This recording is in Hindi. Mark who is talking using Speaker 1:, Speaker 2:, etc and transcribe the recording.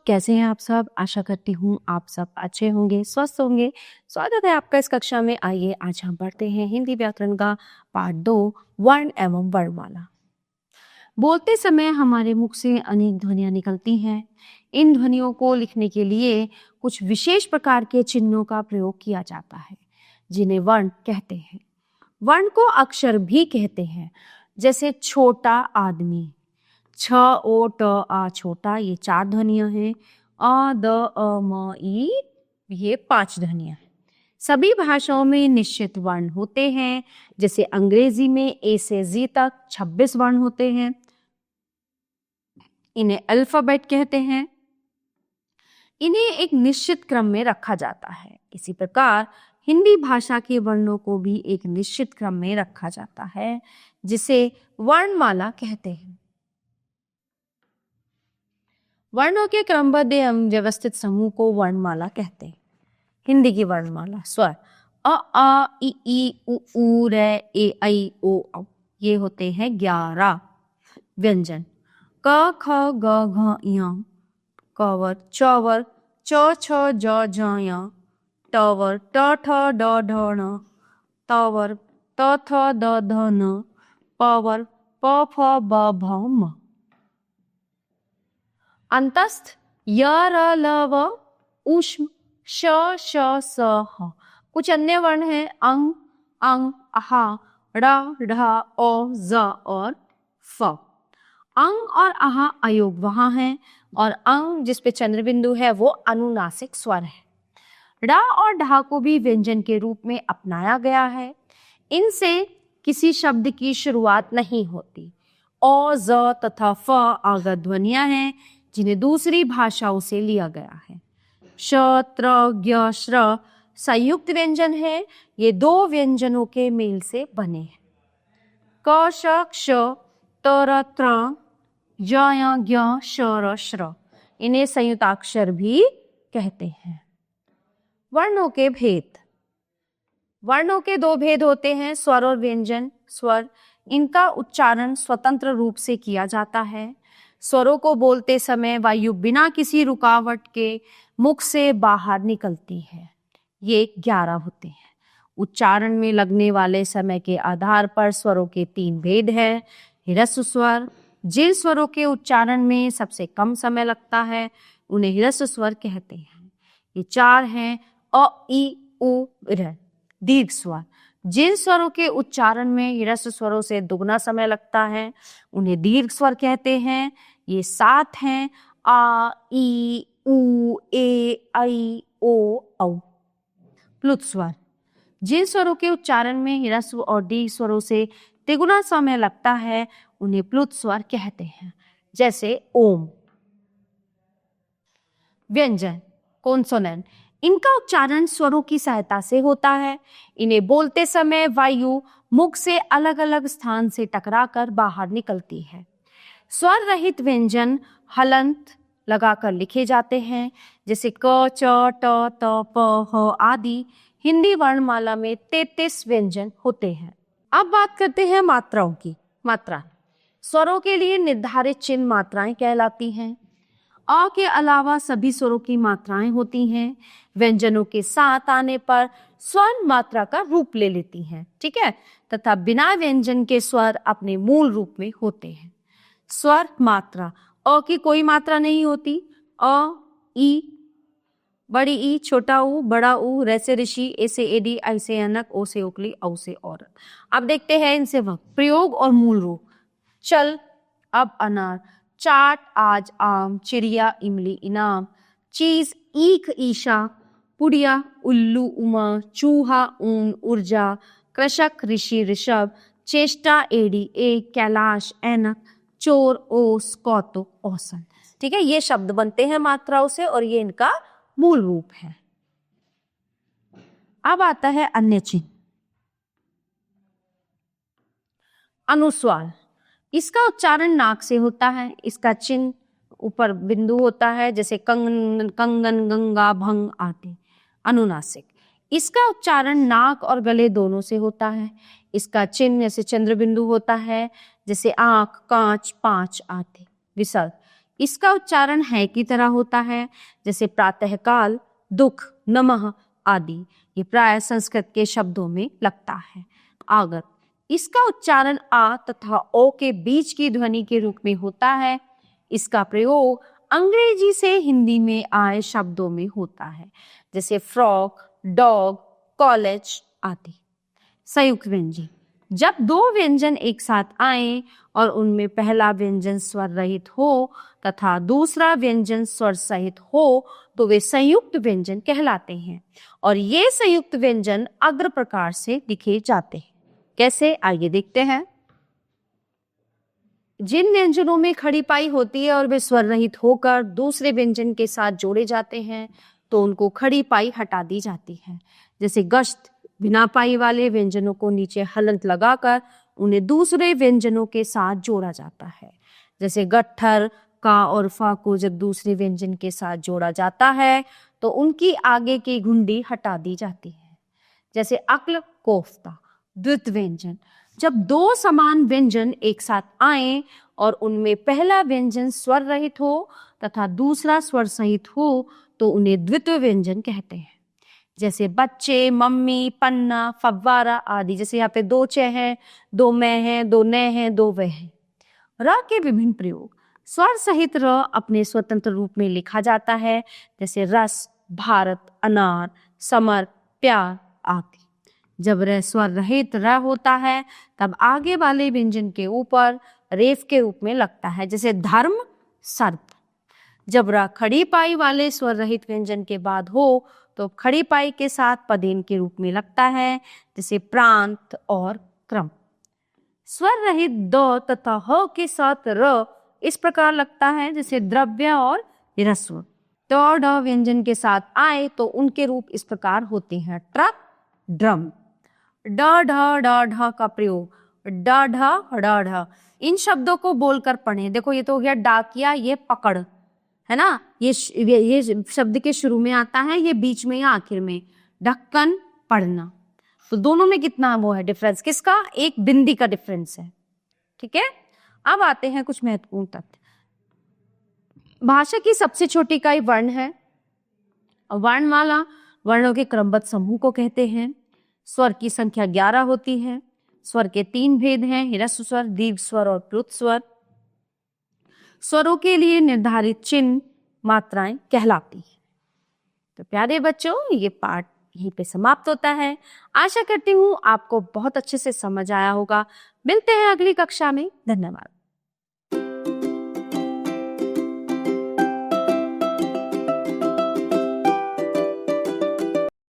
Speaker 1: कैसे हैं आप सब? आशा करती हूँ आप सब अच्छे होंगे, स्वस्थ होंगे। स्वागत है आपका इस कक्षा में। आइए आज हम पढ़ते हैं हिंदी व्याकरण का पाठ 2, वर्ण एवं वर्णमाला। बोलते समय हमारे मुख से अनेक ध्वनियां निकलती हैं। इन ध्वनियों को लिखने के लिए कुछ विशेष प्रकार के चिन्हों का प्रयोग किया जाता है, जिन्हें वर्ण कहते हैं। वर्ण को अक्षर भी कहते हैं, जैसे छोटा आदमी, छ ओ ट आ छोटा, ये 4 ध्वनियां हैं। अ द अ म ई, ये 5 ध्वनियां हैं। सभी भाषाओं में निश्चित वर्ण होते हैं, जैसे अंग्रेजी में ए से जी तक 26 वर्ण होते हैं। इन्हें अल्फाबेट कहते हैं। इन्हें एक निश्चित क्रम में रखा जाता है। इसी प्रकार हिंदी भाषा के वर्णों को भी एक निश्चित क्रम में रखा जाता है, जिसे वर्णमाला कहते हैं। वर्णों के क्रमबद्ध एवं व्यवस्थित समूह को वर्णमाला कहते हैं। हिंदी की वर्णमाला स्वर अ आ इ ई उ ऊ रे ए ऐ ओ औ, ये होते हैं 11। व्यंजन क ख ग घ ञ, कवर चौवर च छ ज झ य, टवर ट ठ ड ढ ण, तवर त थ द ध न, पवर प फ ब भ म। अंतस्थ य र ल व, ऊष्म श श स ह। कुछ अन्य वर्ण हैं अंग, अंग, अहा, ड़, ढ, ओ, ज और फ। अंग और अहा अयोग वहां है, और अंग जिस पे चंद्र बिंदु है वो अनुनासिक स्वर है। ड़ और ढा को भी व्यंजन के रूप में अपनाया गया है। इनसे किसी शब्द की शुरुआत नहीं होती। ओ, ज तथा फ आगत ध्वनियां हैं, जिन्हें दूसरी भाषाओं से लिया गया है। श, त्र, ज्ञ, श्र संयुक्त व्यंजन है। ये 2 व्यंजनों के मेल से बने हैं। क, श, क्ष, त, र, त्र, ज, य, ज्ञ, श, र, श्र, इन्हें संयुक्ताक्षर भी कहते हैं। वर्णों के भेद। वर्णों के 2 भेद होते हैं, स्वर और व्यंजन। स्वर, इनका उच्चारण स्वतंत्र रूप से किया जाता है। स्वरों को बोलते समय वायु बिना किसी रुकावट के मुख से बाहर निकलती है। ये 11 होते हैं। उच्चारण में लगने वाले समय के आधार पर स्वरों के 3 भेद हैं। ह्रस्व स्वर, जिन स्वरों के उच्चारण में सबसे कम समय लगता है उन्हें ह्रस्व स्वर कहते हैं। ये 4 हैं अ, ई, उ, ऋ। दीर्घ स्वर, जिन स्वरों के उच्चारण में ह्रस्व स्वरों से दुगना समय लगता है उन्हें दीर्घ स्वर कहते हैं। ये 7 हैं आ, ई, उ, ए, ऐ, ओ, औ। प्लुत स्वर, जिन स्वरों के उच्चारण में ह्रस्व और दीर्घ स्वरों से तिगुना समय लगता है उन्हें प्लुत स्वर कहते हैं, जैसे ओम। व्यंजन कॉन्सोनेंट, इनका उच्चारण स्वरों की सहायता से होता है। इन्हें बोलते समय वायु मुख से अलग अलग स्थान से टकराकर बाहर निकलती है। स्वर रहित व्यंजन हलंत लगाकर लिखे जाते हैं, जैसे क, च, ट, त, प, ह आदि। हिंदी वर्णमाला में 33 व्यंजन होते हैं। अब बात करते हैं मात्राओं की। मात्रा स्वरों के लिए निर्धारित चिन्ह मात्राएं कहलाती हैं। अ के अलावा सभी स्वरों की मात्राएं होती हैं। व्यंजनों के साथ आने पर स्वर मात्रा का रूप ले लेती हैं, ठीक है, तथा बिना व्यंजन के स्वर अपने मूल रूप में होते हैं। स्वर मात्रा, अ की कोई मात्रा नहीं होती। अ, ई, बड़ी ई, छोटा ऊ, बड़ा ऊ, रै से ऋषि, ए से एडी, आई से अनक, ओ से ओकली, औ से औरत। अब देखते हैं इनसे वक्त, प्रयोग और मूल रूप। चल, अब अनार, चाट, आज आम, चिड़िया, इमली, इनाम, चीज, ईख, ईशा, पुड़िया, उल्लू, उमा, चूहा, ऊन, ऊर्जा, कृषक, ऋषि, ऋषभ, चेष्टा, एड़ी, एक, कैलाश, ऐनक, चोर, ओस, कौतुक, औसन। ठीक है, ये शब्द बनते हैं मात्राओं से और ये इनका मूल रूप है। अब आता है अन्य चिन्ह। अनुस्वार, इसका उच्चारण नाक से होता है। इसका चिन्ह ऊपर बिंदु होता है, जैसे कंगन, कंगन, गंगा, भंग आदि। अनुनासिक, इसका उच्चारण नाक और गले दोनों से होता है। इसका चिन्ह जैसे चंद्र बिंदु होता है, जैसे आंख, कांच, पांच आदि। विसर्ग, इसका उच्चारण है की तरह होता है, जैसे प्रातःकाल, दुख, नमः आदि। ये प्राय संस्कृत के शब्दों में लगता है। आगत, इसका उच्चारण आ तथा ओ के बीच की ध्वनि के रूप में होता है। इसका प्रयोग अंग्रेजी से हिंदी में आए शब्दों में होता है, जैसे फ्रॉक, डॉग, कॉलेज आदि। संयुक्त व्यंजन, जब दो व्यंजन एक साथ आए और उनमें पहला व्यंजन स्वर रहित हो तथा दूसरा व्यंजन स्वर सहित हो तो वे संयुक्त व्यंजन कहलाते हैं। और ये संयुक्त व्यंजन अग्र प्रकार से लिखे जाते हैं। कैसे, आइए देखते हैं। जिन व्यंजनों में खड़ी पाई होती है और वे स्वर रहित होकर दूसरे व्यंजन के साथ जोड़े जाते हैं तो उनको खड़ी पाई हटा दी जाती है। जैसे गश्त, बिना पाई वाले व्यंजनों को नीचे हलंत लगाकर उन्हें दूसरे व्यंजनों के साथ जोड़ा जाता है। जैसे गट्ठर, का और फा को जब दूसरे व्यंजन के साथ जोड़ा जाता है तो उनकी आगे की घुंडी हटा दी जाती है। जैसे अक्ल, कोफ्ता। द्वित व्यंजन, जब दो समान व्यंजन एक साथ आए और उनमें पहला व्यंजन स्वर रहित हो तथा दूसरा स्वर सहित हो तो उन्हें द्वितीय व्यंजन कहते हैं। जैसे बच्चे, मम्मी, पन्ना, फव्वारा आदि। जैसे यहाँ पे दो चे हैं, दो मैं हैं, दो न हैं, दो वह हैं। र के विभिन्न प्रयोग, स्वर सहित र अपने स्वतंत्र रूप में लिखा जाता है, जैसे रस, भारत, अनार, समर, प्यार आदि। जब र स्वर रहित र होता है तब आगे वाले व्यंजन के ऊपर रेफ के रूप में लगता है, जैसे धर्म, सर्प। जब र खड़ी पाई वाले स्वर रहित व्यंजन के बाद हो तो खड़ी पाई के साथ पदेन के रूप में लगता है, जैसे प्रांत और क्रम। स्वर रहित द तथा ह के साथ र इस प्रकार लगता है, जैसे द्रव्य और ह्रस्व। ट ढ व्यंजन के साथ आए तो उनके रूप इस प्रकार होते हैं, ट्रक, ड्रम। ड ढ ड ढ का प्रयोग, ड ढ ड ढ। इन शब्दों को बोलकर पढ़ें। देखो ये तो हो गया डाकिया, ये पकड़ है ना, ये शब्द के शुरू में आता है, ये बीच में या आखिर में। ढक्कन, पढ़ना। तो दोनों में कितना वो है डिफरेंस, किसका, एक बिंदी का डिफरेंस है। ठीक है, अब आते हैं कुछ महत्वपूर्ण तथ्य। भाषा की सबसे छोटी इकाई वर्ण है। वर्णमाला वर्णों के क्रमबद्ध समूह को कहते हैं। स्वर की संख्या 11 होती है। स्वर के 3 भेद हैं, ह्रस्व स्वर, दीर्घ स्वर और प्लुत स्वर। स्वरों के लिए निर्धारित चिन्ह मात्राएं कहलाती हैं। तो प्यारे बच्चों, ये पाठ यहीं पे समाप्त होता है। आशा करती हूँ आपको बहुत अच्छे से समझ आया होगा। मिलते हैं अगली कक्षा में। धन्यवाद।